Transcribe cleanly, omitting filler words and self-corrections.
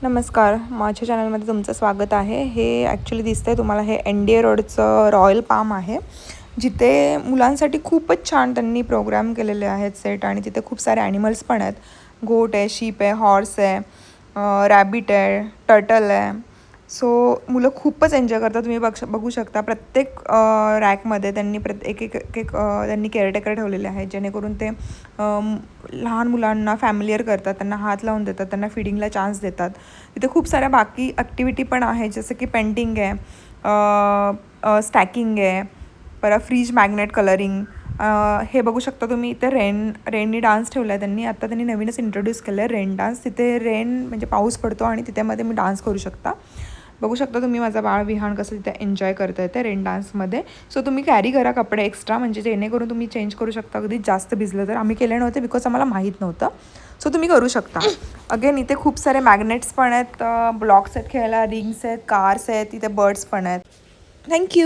नमस्कार, माझ्या चॅनलमध्ये तुमचं स्वागत आहे. हे ॲक्च्युली दिसतंय तुम्हाला, हे NDA रोडचं रॉयल पाम आहे, जिथे मुलांसाठी खूपच छान त्यांनी प्रोग्राम केलेले आहेत सेट. आणि तिथे खूप सारे ॲनिमल्स पण आहेत. गोट आहे, शीप आहे, हॉर्स आहे, रॅबिट आहे, टर्टल आहे. सो मुलं खूपच एन्जॉय करतात. तुम्ही बघू शकता प्रत्येक रॅकमध्ये त्यांनी एक त्यांनी केअरटेकर ठेवलेले आहेत, जेणेकरून ते लहान मुलांना फॅमिलियर करतात, त्यांना हात लावून देतात, त्यांना फीडिंगला चान्स देतात. तिथे खूप साऱ्या बाकी ॲक्टिव्हिटी पण आहे, जसं की पेंटिंग आहे, स्टॅकिंग आहे, परत फ्रीज मॅग्नेट कलरिंग. हे बघू शकता तुम्ही. इथे रेननी डान्स ठेवला आहे त्यांनी. आता त्यांनी नवीनच इंट्रोड्यूस केलं आहे रेन डान्स. तिथे रेन म्हणजे पाऊस पडतो आणि तिथे मध्ये मी डान्स करू शकता. बघू शकता तुम्ही माझा बाळ विहान कसं तिथे एन्जॉय करता येते रेन डान्समध्ये. सो तुम्ही कॅरी करा कपडे एक्स्ट्रा, म्हणजे जेणेकरून तुम्ही चेंज करू शकता अगदी जास्त भिजलं तर. आम्ही केले नव्हते बिकॉज आम्हाला माहीत नव्हतं. सो तुम्ही करू शकता. अगेन इथे खूप सारे मॅग्नेट्स पण आहेत, ब्लॉक्स आहेत खेळायला, रिंग्स आहेत, कार्स आहेत, इथे बर्ड्स पण आहेत. थँक्यू.